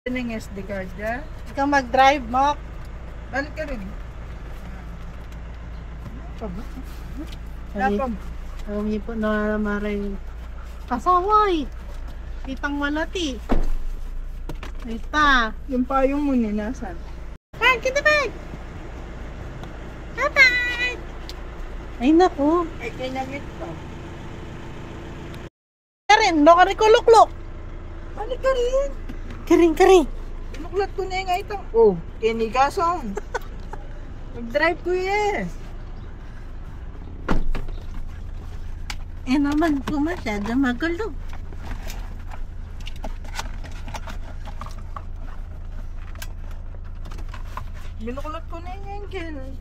Ng SD card dyan. Ikaw mag-drive, Mok. Balik ka rin. Sorry. Lapam. Hindi po naramara yung kasaway. Kitang malati. Ita. Yung payong mo ni nasan? Bag, kita bag. Bye-bye. Ay, naku. Ay, kinamit pa. Karin, baka rikuluklok. Balik ka rin. Karing. Pinuklat ko na yung itang. Oh, kinigasan. Mag-drive ko eh. Eh naman po masyado magulo. Binuklat ko na yung engine.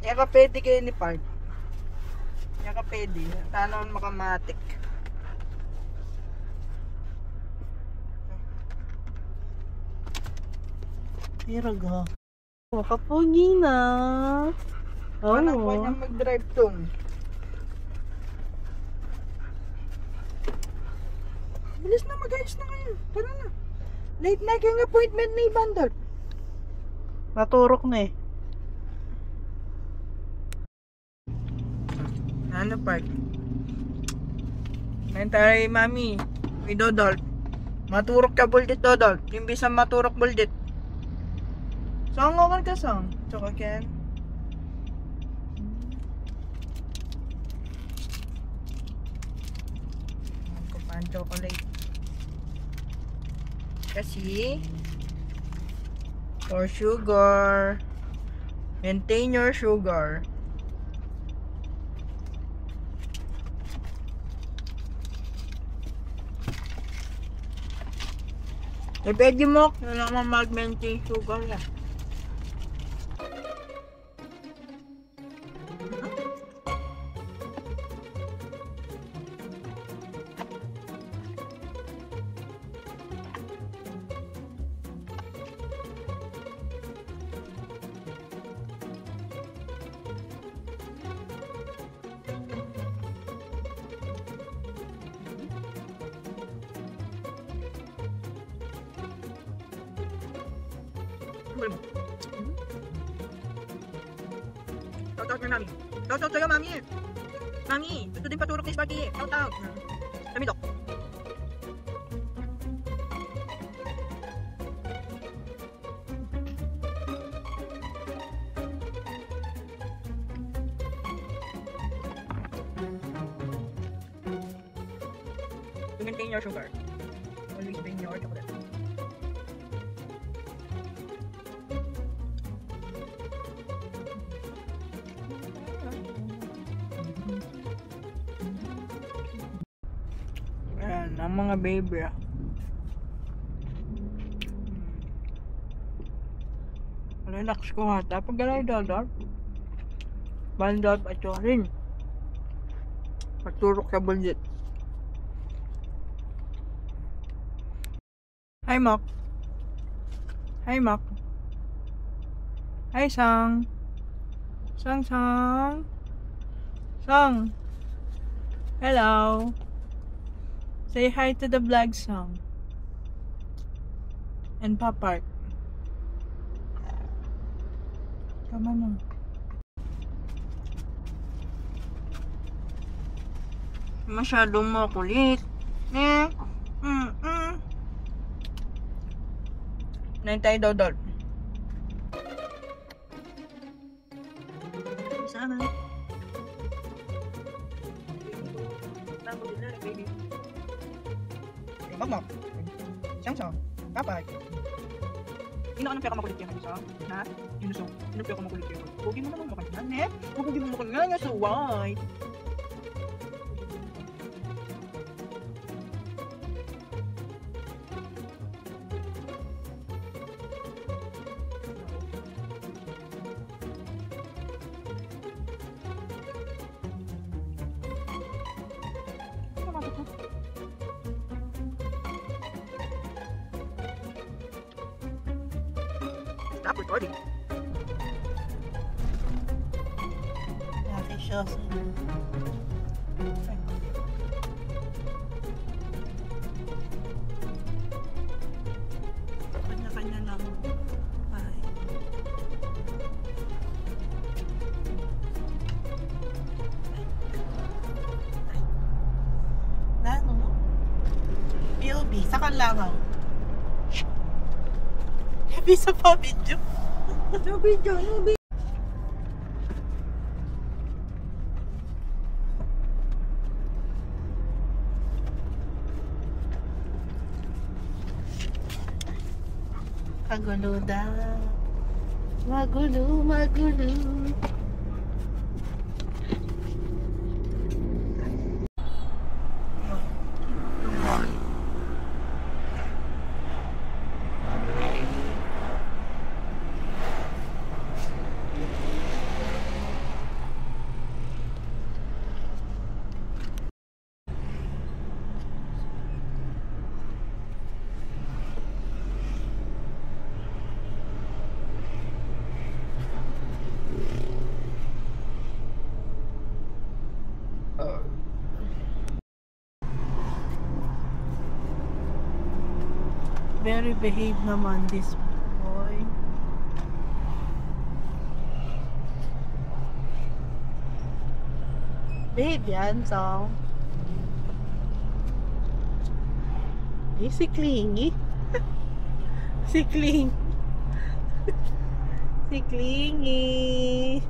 Yaka pwede kayo ni Park. Yaka pwede. Tanong makamatik. Pero go. Makapogi na. Paano ko niya mag-drive tong? Bilis na, mag-ayos na ngayon. Tara na. Late na kayong appointment ni Bandar. Naturok na eh. Ano, Park? Ngayon tayo, Mami. May Dodol. Maturok ka, Buldit, Dodol. Imbis na maturok, Buldit. Saan nga ka saan? Tsaka, Ken? Kumaan chocolate. Kasi, for sugar. Maintain your sugar. Eh, pwede mo. Wala naman mag-maintain sugar yan. Shout-out na Mami. Shout-out sa'yo, Mami. Mami, gusto din paturok ni Sparky. Shout-out. Kami, Dok. To maintain your sugar, always bring your chocolate. Ayan, ang mga baby. Relax ko ha. Tapos galay dadar. Bandot at rin. Magturok ka bulit. Hi, Mok. Hi, Mok. Hi, Sang. Sang. Hello. Say hi to the vlog, Sang. And Papa. Tama na. Masyadong makulit. Naintay Dodol. Sana. Mama. Sang. Papa. Ino ka ng pera makulit yan sa na? Inusong. Ino pera makulit yan. Huwag mo naman makanyan, eh? Huwag mo makanyan, so why? Stop recording. Nakisyoso. Happy, sa kanlangaw. Happy sa pa-video. No video, no video. Kagulo daw. Magulo, magulo. Very behave naman this boy. Behave yan, so. Eh, si Clingy. Si Cling. Si Clingy.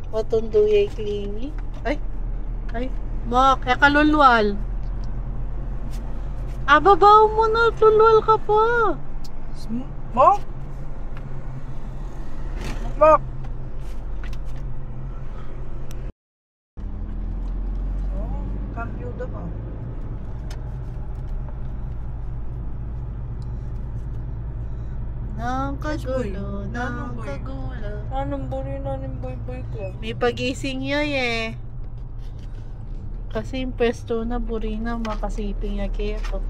Matunduya Clingy. Ay. Ay. Bak, kalulwal. Babaw mo na, tulwal ka pa. Mo? Mo? Oh, computer ka. Nang kagulo, nang Nanong boy? kagulo. Anong buri na ng boy ko? May pagising yun eh. Kasi yung pwesto na burina makasiping ya kepo.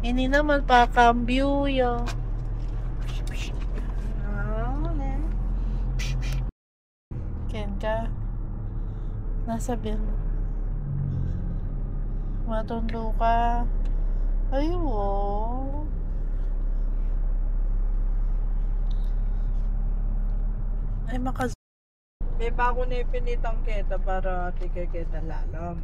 Ini naman pa cambio ya. Ken ka. Nasa bin. Matundo ka. Ayun. Ay makas. May bago na ipinitang kita para tigay kita lalam.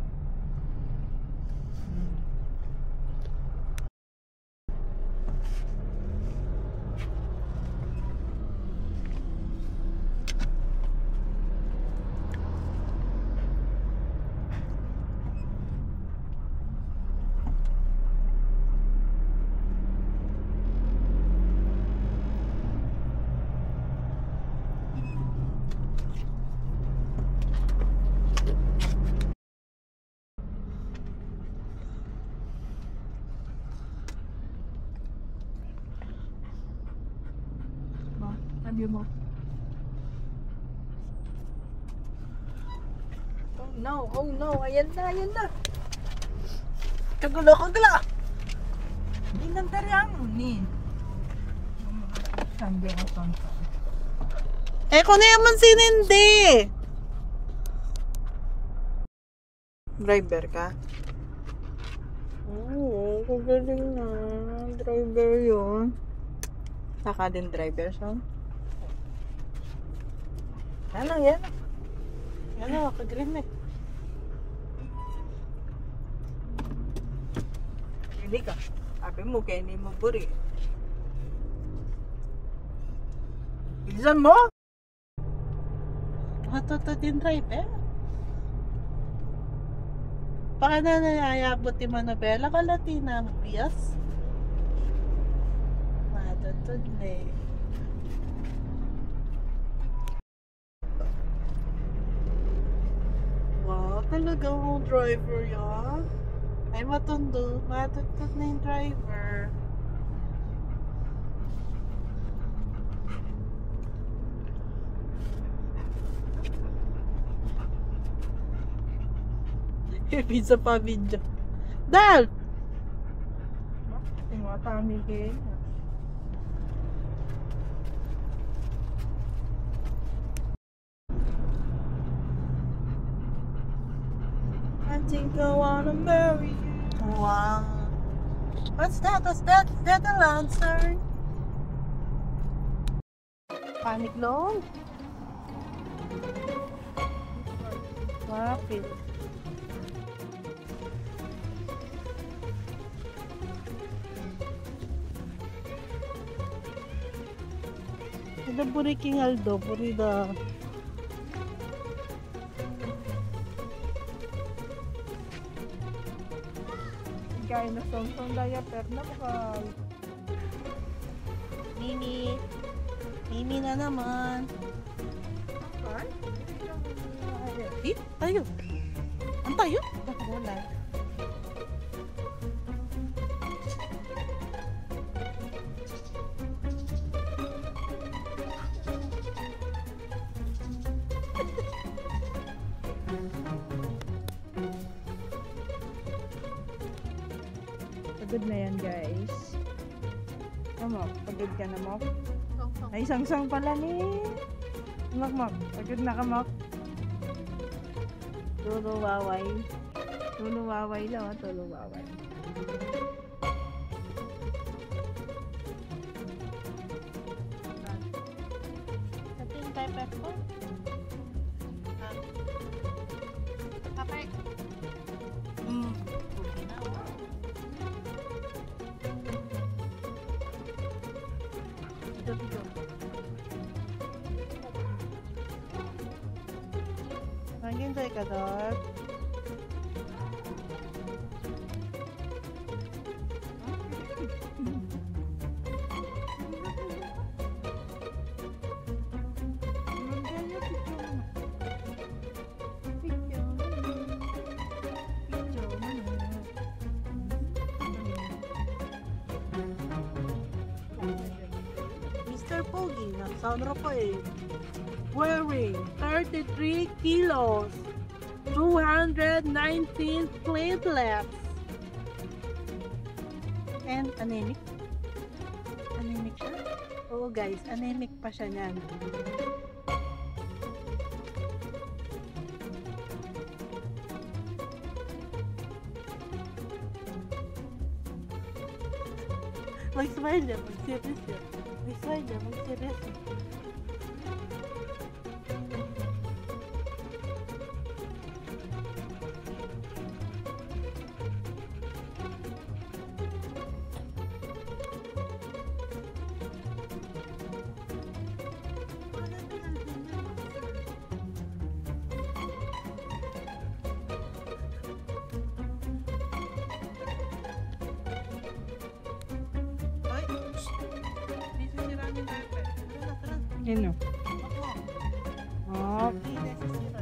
Sabi mo. Oh no, ayan na. Kagulo. Hindi nang taryang ni. Sabi ako tonto. Eh kung naman sinindi. Driver ka? Oo, kagaling na. Driver yun. Saka din driver, son? Ano yan? Ano, kagrim eh. Hindi ka. Sabi mo, kaya hindi mo buri. Bilisan mo? Matuto din driver. Baka na nayayabot yung manobela ka Latina mo, yes? Matuto eh. Wow, talagang driver yan. Ay matundo, matutod na yung driver. Pizza pa video. Dal! Tingwa tami kayo. I think I wanna marry you. Wow. What's that? Is that a lantern? Panic long? Rapid. Ada buriking Aldo, burida. Gaya na song diaper na bakal. Mimi. Mimi na naman. Ay? Eh, tayo. Ang tayo? Wala. Pagod na yan guys. Ano, pagod ka na mo? Ay, sang-sang pala ni. Mak, pagod na ka, Mak. Tuluwaway. Tuluwaway lang, tuluwaway. Ito yung pepper ko. Kapay. Pugi na ako. Dito. Nag-enjoy ka doon? Mr. Pogi, nasa ko eh. Wearing 33 kilos, 219 platelets, and anemic. Anemic siya? Oo guys, anemic pa siya niyan. Mag-smile niya, mag-serious niya. Mag-smile niya, mag-serious niya. Ay, di sisiranin yung diaper. Tara. Yun o. Ako. Oh, Hindi nasisira.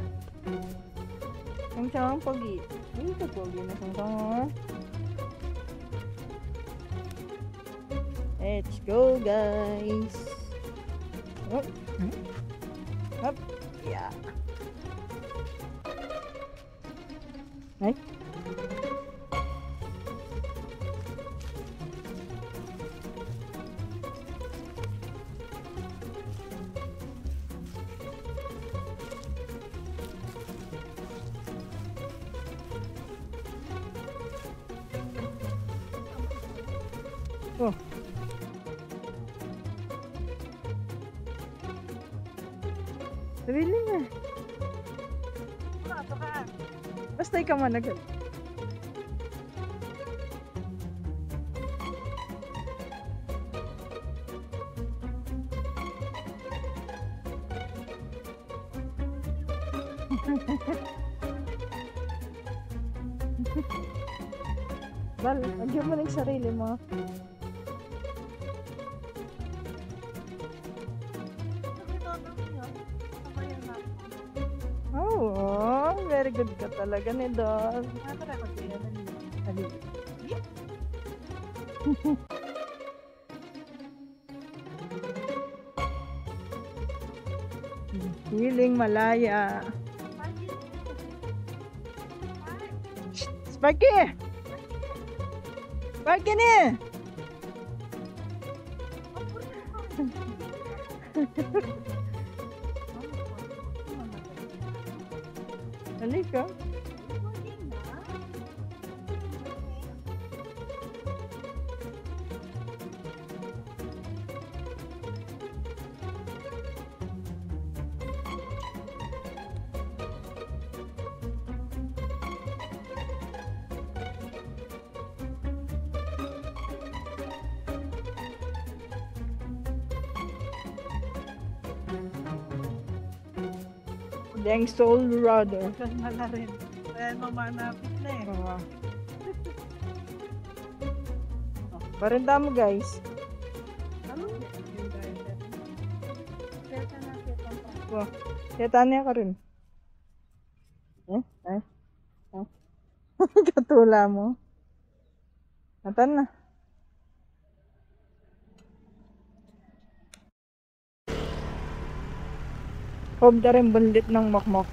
sang-sang pogi. Ito pogi na sang-sang. Let's go, guys. Up. Up. Yeah. Ay. Oh. Really na. Basta ikaw managal. Bal, agyan mo ng sarili mo. Oh, very good ka talaga ni Dog. Dali. Feeling malaya. Sparky! Sparky ni! Halika. Deng Soul Brother. Ganda na rin. Ayan, mamanapit na eh. Parenta mo guys. Ano? Wow. Tanya ka rin. Katula mo. Natan na. Huwag na rin bandit ng makmak.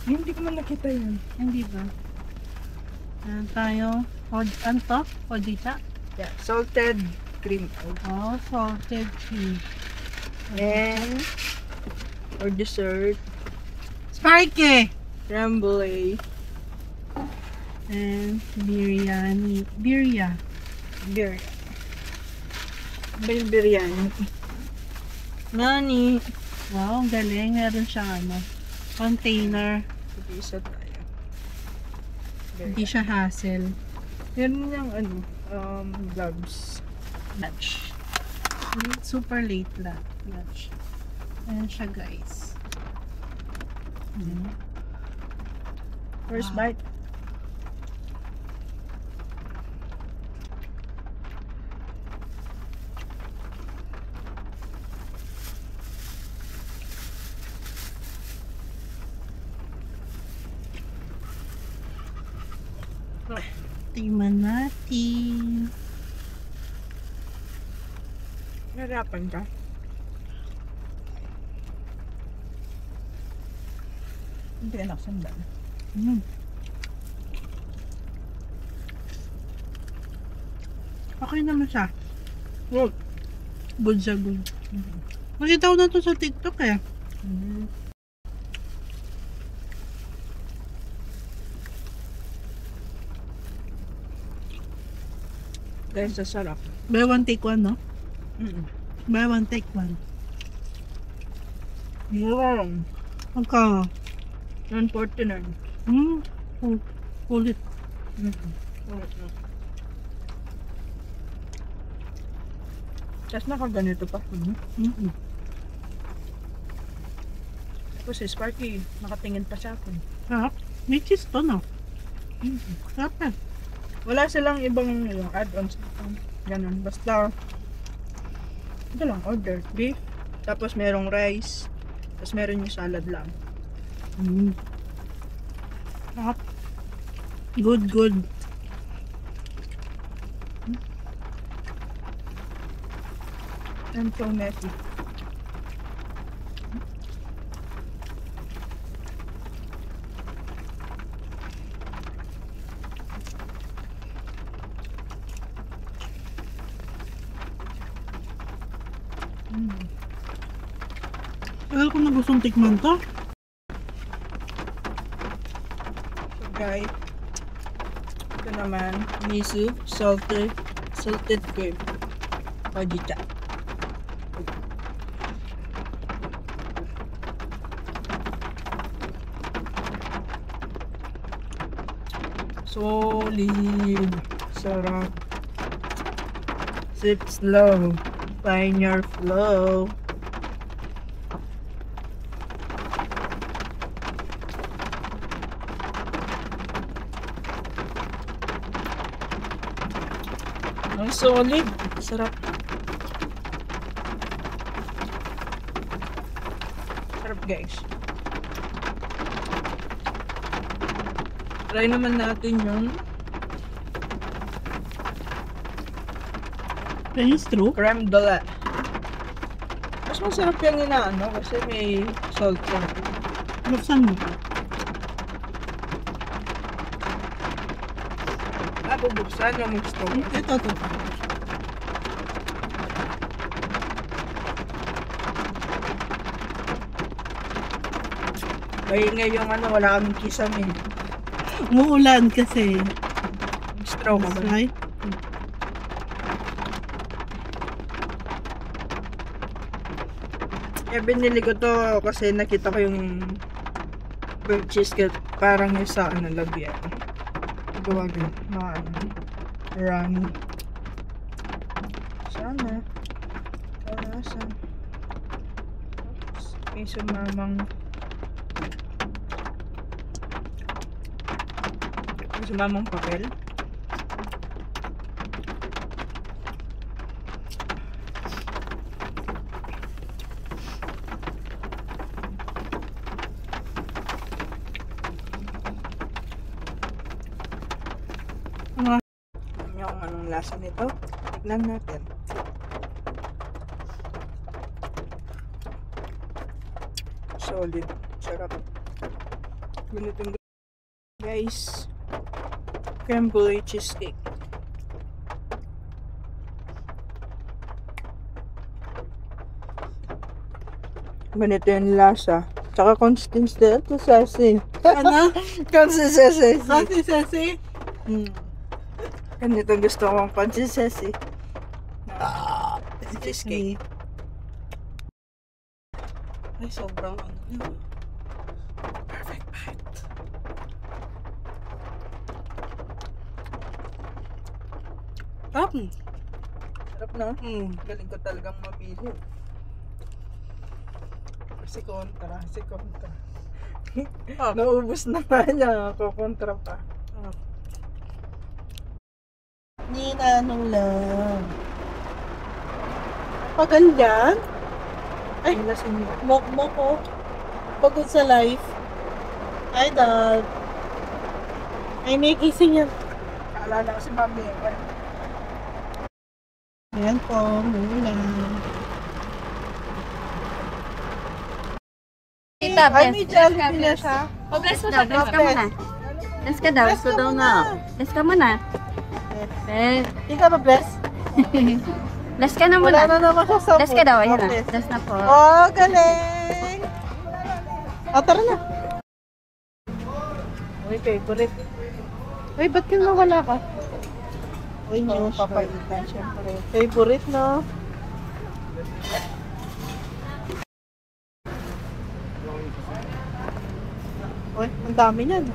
Hindi ko man nakita yun. Hindi ba? Ayan tayo. Ano to? Hojita? Yeah, salted cream. Oh, salted cheese. And for dessert, Sparky! creme brulee. And biryani. Birya. Beer. Biryani. Nani. Wow, ang galing. Meron siyang ano, container. Isa tayo. Hindi siya hassle. Meron niyang ano, gloves. Lunch. Super late lang. Lunch. Ayan siya, guys. First Wow. bite. Tingnan natin. Narapan ka. Hindi anak sandan. Okay naman siya. Good. Good siya, good. Nakita ko na to sa TikTok eh. Dahil sa sarap. Buy one, take one, no? Mm-mm. Buy one, take one. Mura lang. Magka. 149. Kulit. Tapos nakaganito pa. Tapos si Sparky, nakatingin pa sa akin. Sarap. May cheese to, no? Sarap eh. Wala silang ibang add-ons. Ganun. Basta, ito lang, order. Beef. Tapos merong rice. Tapos meron yung salad lang. Sarap. Good, good. I'm so messy. Tagal ko na gustong tikman to. So guys, ito naman, miso, salted cream. Hojita. Solid. Sarap. Sip slow. Find your flow. Ang solid. Sarap. Sarap guys. Try naman natin yung Is true? creme brulee. Mas masarap yung inaano kasi may salt yan. Buksan mo. Bubuksan yung gusto ko. Ito, to. Maingay yung ano, wala kaming kisame. Umuulan kasi. Straw ka ba? Right? Kaya binili ko to kasi nakita ko yung burnt cheesecake parang yung sa ano, labyan. Gawa din. Mga ano. Runny. Sana. Kalasan. Oops. May sumamang papel. Yung anong lasa nito? Tignan natin. Solid. Sarap. Ganitong guys. Crumble cheesecake. Ganito yung lasa. Tsaka consistency. Ano? Consistency. Consistency? Ganito gusto kong consistency. Cheesecake. Ay, sobrang ano yun. Perfect bite. Sarap. Sarap na. Galing ko talagang mapili. Si kontra. Naubos na nga niya. Kukontra pa. Ninanong lang. Pagandyan? Ay, mokmok ko. Pagod sa life. Ay, dad. Ay, may gising yan. Kaalala ko si Mami. Ayan po, mula. Tita, Ay, may Jollibee na siya. Bless mo siya. Bless ka muna. Bless ka daw. Bless ka daw na. Bless ka muna. Bless. Hindi ka ba bless? Bless ka na Wala muna. na naman siya sa Bless ka daw. Ayun na. Bless. Bless na po. Oh, galing! Tara na. Uy, favorite. Uy, ba't ka nawala ka? Uy, no, Papaitan, syempre. favorite, no? Uy, ang dami niyan.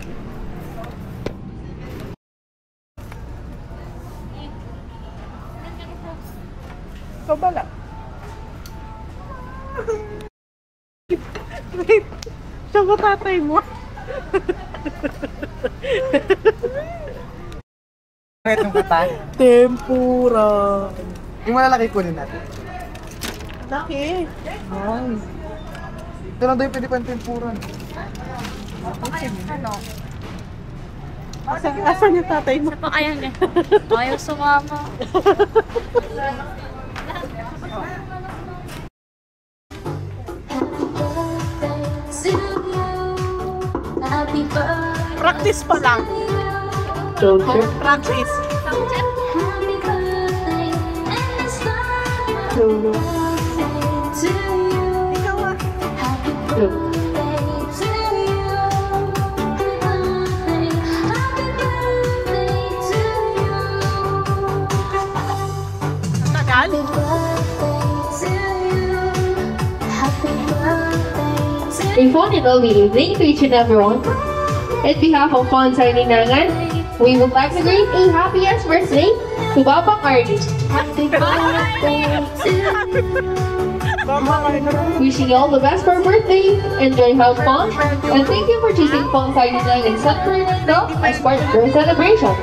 Ikaw ba lang? Wait, siya ba tatay mo? Itong kata. Tempura. Yung malalaki kunin natin. Laki. Nice. Ito lang daw yung pwede pang tempura. Asan yung tatay mo? Pa kaya niya. Ayaw sumama. Practice pa lang. Practice. Ikaw ah. Tagal? A wonderful evening to each and everyone. On behalf of Bonsai Ninangan, we would like to greet a happiest birthday to Papa Cardi. Happy birthday Wishing you all the best for your birthday. Enjoy, have fun, and thank you for choosing Bonsai Ninangan San Fernando as part of your celebration.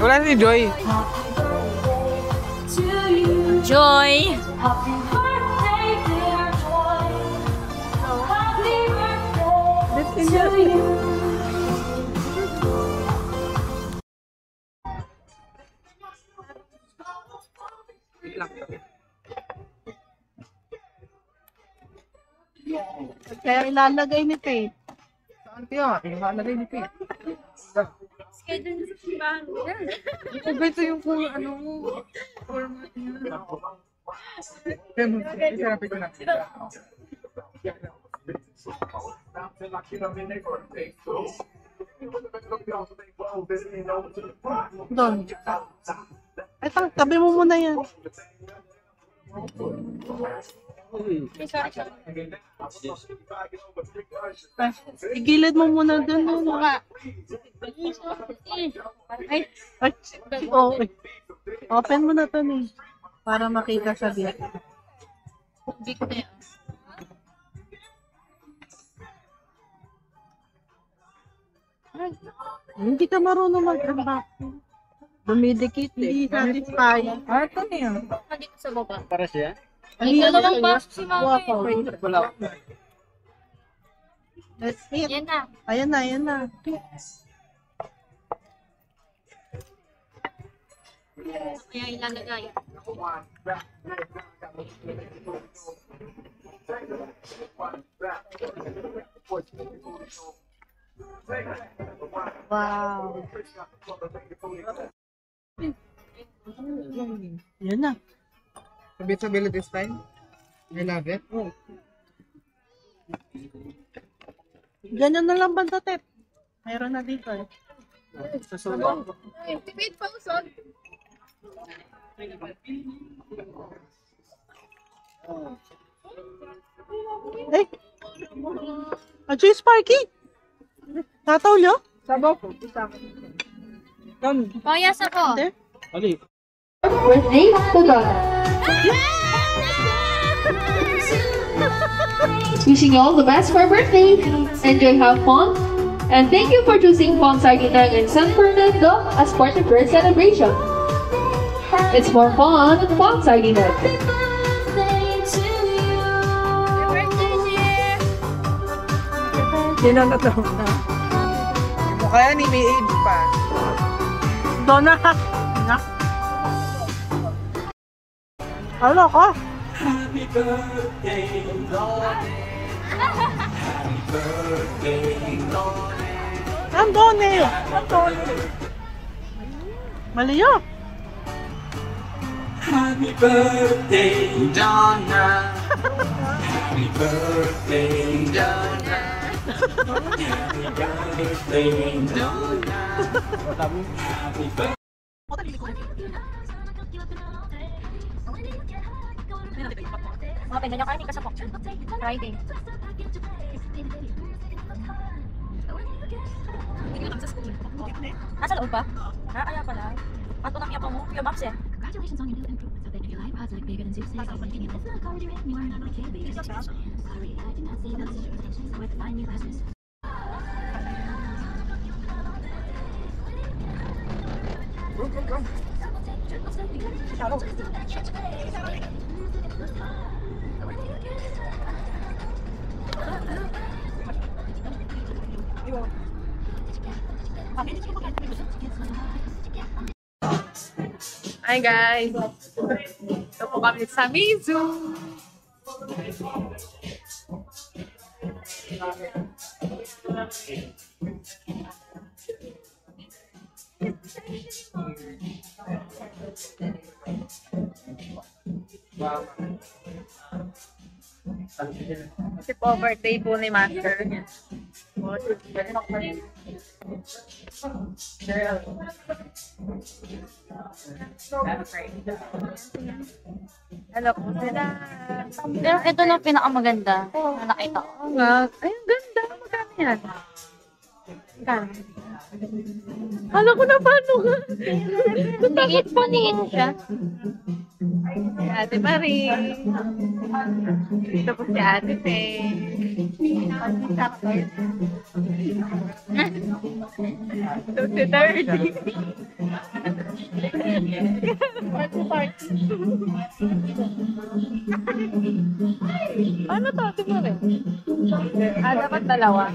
Wala si Joy. Joy! Kaya ilalagay ni Faith. Saan kaya? Ihalagay ni Pete. Ito yung kung ano mo. Format niya. Isarapin ko na. Doon. Ito, tabi mo muna yan. Igilid mo muna dun. Ay, oh, open mo na to ni. Para makita sa vlog. Big na yun. Hindi ka marunong mag-unbox. Dumidikit Hindi satisfying. Ito na yan. Dito sa baba. Para siya? Ay, dalawang pasok si mama. Wala. Let's eat. Yan na. Ayan na, ayan na. Kaya ilalagay. Wow. Yan na. Sabi this time. I love it. Ganyan na lang banda, Tep. Mayroon na dito eh. Tipid pa usod. Eh! Adjo Sparky! Tataw nyo? Sabaw ko. Isa. Doon. Payas ako. Ate? Ali. Birthday to Donna. Wishing you all the best for birthday. Enjoy, have fun. And thank you for choosing Bonsai Ginang and San Fernando as part of your celebration. It's more fun at Bonsai Ginang. Sino na to? Mukha yan, may age pa. Donna! Ano ka? Happy birthday, Lonnie. Happy birthday, Lonnie. Andone! Maliyo! Happy birthday, Donna. Happy birthday, Donna. Happy birthday, Donna. Happy birthday. Mga pengen nyo karni ka sa po. Friday. Nasa loob pa? Ha? Kaya pala. Ato nang iapa mo. Kuya Max eh. Congratulations on your new improvements. I bet your iPod's like bigger than Zeus. It's not called you anymore. Not like a baby. Sorry, I did not say those situations with fine new Christmas. Hi guys! Ito po kami sa Mizu! Kasi po birthday po ni Master. Hello po sila. Pero ito lang pinakamaganda na nakita ko. Oo nga. Ay, ang ganda. Magkano yan? Magkano? Kala ko na paano ka. Maliit siya. Si Ate Marie. Ito po si Ate Fe. Ito si Dirty. Ano to? Ate Marie? Dapat dalawa.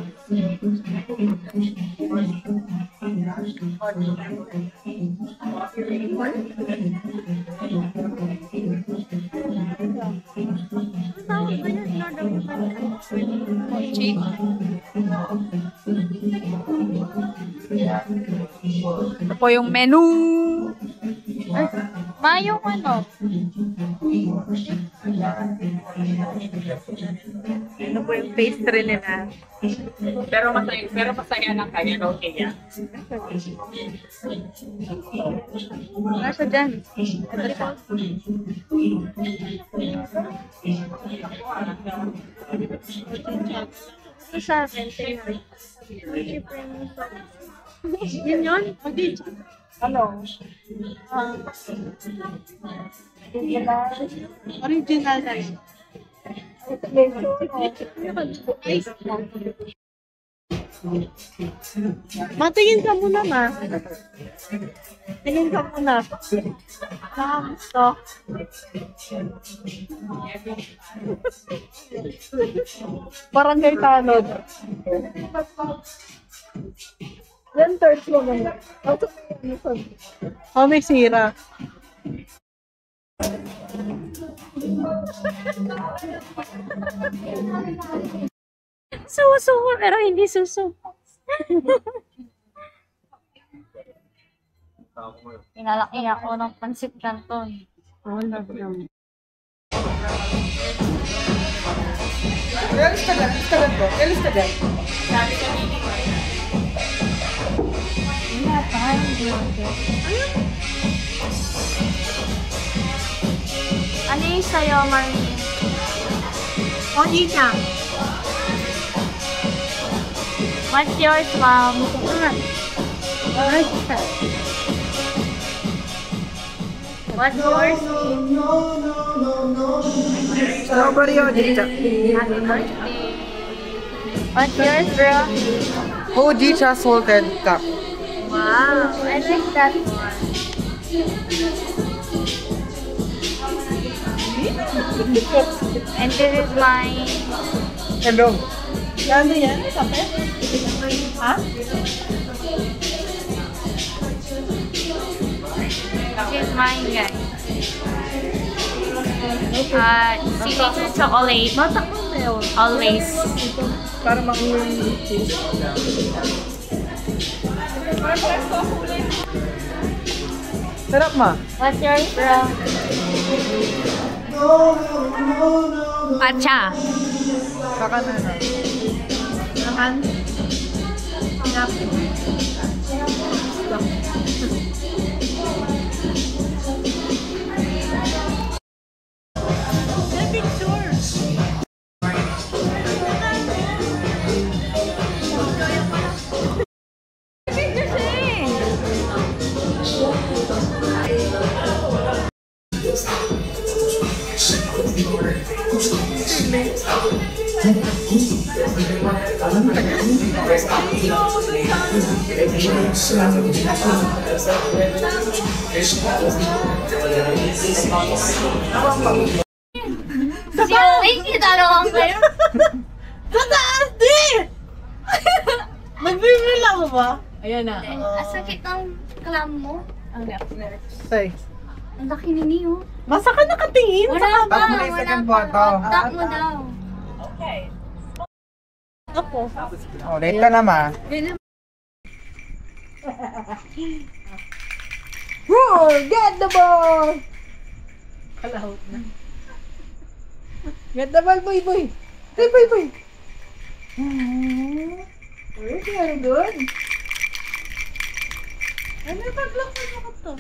Cheap. Ito po yung menu. Ay, Yung ano? Ano po yung pastry nila? Pero masaya lang kaya, okay yan. Nasa dyan. Ito sa akin, tingnan. Yun yun? Ano? Original na yun. Matingin ka muna, ma. Tingin ka muna. Gusto. Barangay Tanod. Yan, third mo na. Oh, may sira. Suso pero hindi suso. Pinalaki ako ng pansit canton. Oh, love them. Ano yung sa'yo, Marlene? Ojita. What's yours, Mom? What's yours? Strawberry Ojita. Happy birthday. What's yours, bro? Ojita salted cup. Wow, I like that one. And this is mine. Hello. Ano yan? Kape? Ha? This is mine, guys. Signature chocolate. Matakot na yun. Always. Para makuha yung cheese. Sarap ma. What's yours, bro? Pacha. Saka na na. Naman. Sinap. Kita naman kayo. Tataas di! Nagbibila mo ba? Asakit ang clam mo. Say. Ang laki ni Neo. Basta ka nakatingin. Wala pa. Tap mo na yung second photo. Tap mo daw. Ako. Oh, late ka na ma. Whoa! Get the ball! Kalahot na. Get the ball, boy, boy! Hey, boy, boy! Very good. Ano yung paglakad mo to?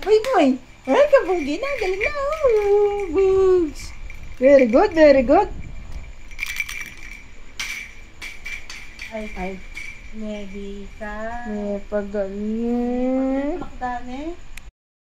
Boy, boy! Ay, kabunggi na. Galing na. Oh, bugs. Very good, very good. Ay. Medica. Pagaling. Pakdane.